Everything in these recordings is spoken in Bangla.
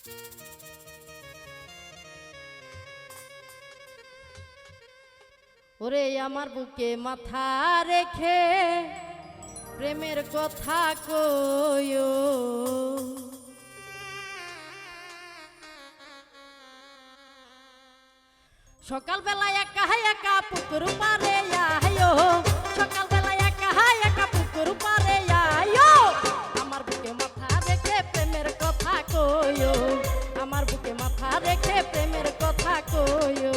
ওরে আমার বুকে মাথা রেখে প্রেমের কথা কইও, সকালবেলা একা একা পুকুর পারে আয়ো, সকালবেলা একা একা পুকুর পারে আয়ো, আমার বুকে মাথা রেখে প্রেমের কথা কইও, আমার বুকে মাথা রেখে প্রেমের কথা কইও।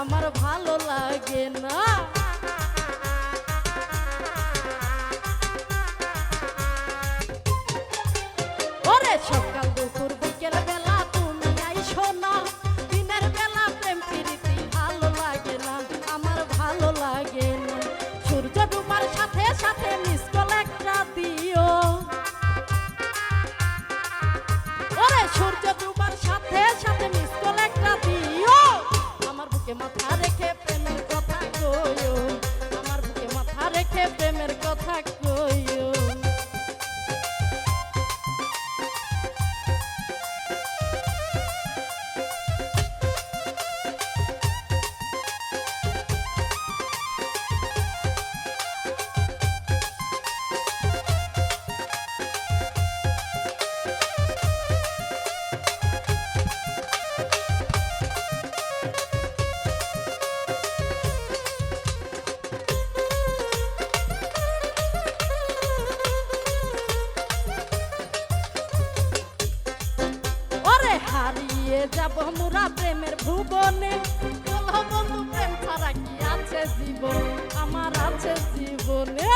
আমার ভালো লাগে না, ওরে সকাল দুপুর বিকেল বেলা তুমি আইসো না, দিনের বেলা প্রেম প্রীতি ভালো লাগে না, আমার ভালো লাগে না। সূর্য ডুবার সাথে সাথে মিস কল একটা দিও, ওরে সূর্য ডুবার সাথে সাথে মিস কল একটা দিও, আমার বুকে মাথা রেখে প্রেমের কথা কইও, আমার বুকে মাথা রেখে প্রেমের কথা কইও। হারিয়ে যাব মোরা প্রেমের ভুবনে, বলো বন্ধু প্রেম ছাড়া কি আছে জীবন, আমার আছে জীবনে।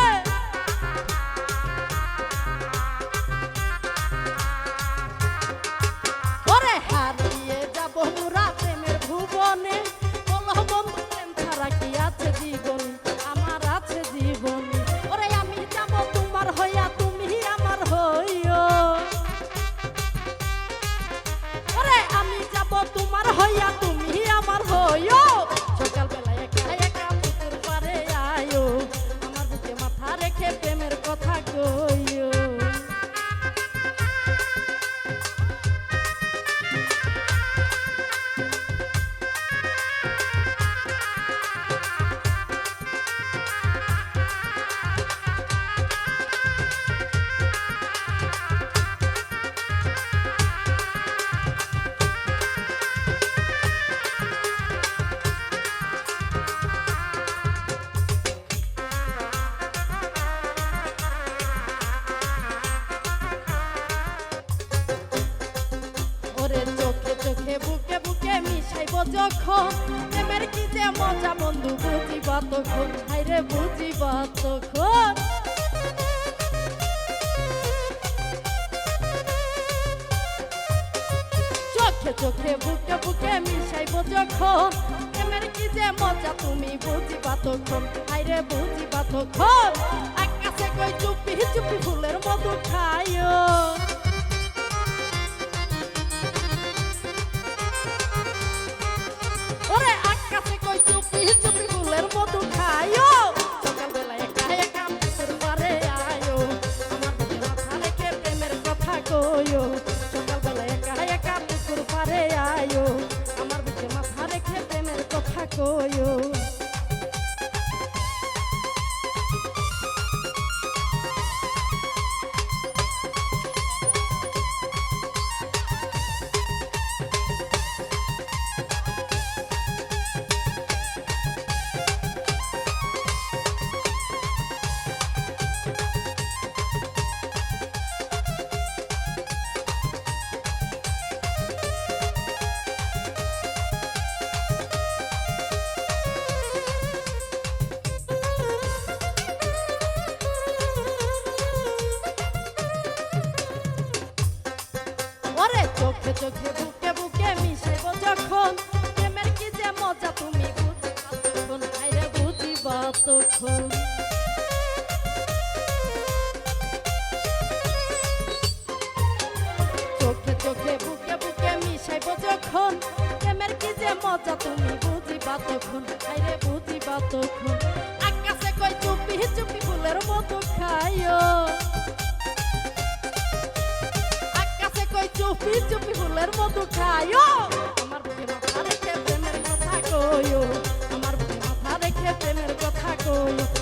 ওরে হারিয়ে যাব মোরা প্রেমের ভুবনে, বলো বন্ধু প্রেম ছাড়া কি আছে জীবন, আমার আছে জীবন। ওরে আমি যাব তোমার হইয়া তুমি আমার হইও, আমি যাব তোমার হইয়া তুমি আমার হইও, সকালবেলা একা একা পুকুর পারে আয়ো, আমার বুকে মাথা রেখে প্রেমের কথা কইও। চোখে চোখে বুকে বুকে মিশাইব যখন, প্রেমের কি যে মজা বন্ধু বুঝিবা তখন, হাইরে বুঝিবা তখন। চোখে চোখে বুকে বুকে মিশাইব যখন, প্রেমের কি যে মজা তুমি বুঝিবা তখন, হাইরে বুঝিবা তখন। আকাশে কই চুপি চুপি ফুলের মধু খাইও, ওরে আকাশে কই চুপি চুপি ফুলের মধু খাইও, সকালবেলা একা একা পুকুর পারে আয়ো, আমার বুকে মাথা রেখে প্রেমের কথা কইও, সকালবেলা একা একা পুকুর পারে আয়ো, আমার বুকে মাথা রেখে প্রেমের কথা কইও। চোখে চোখে বুকে বুকে মিশাইব যখন প্রেমের কি যে মজা তুমি বুঝিবা তখন হাইরে বুঝিবা তখন চোখে চোখে বুকে বুকে মিশাইব যখন প্রেমের কি যে মজা তুমি বুঝিবা তখন হাইরে বুঝিবা তখন আকাশে কই চুপি চুপি ফুলের মতো খাইও আকাশে কই চুপি চুপি ফুলের মতো খাইও আমার বুকে মাথা রেখে প্রেমের কথা কইও আমার বুকে মাথা রেখে প্রেমের কথা কইও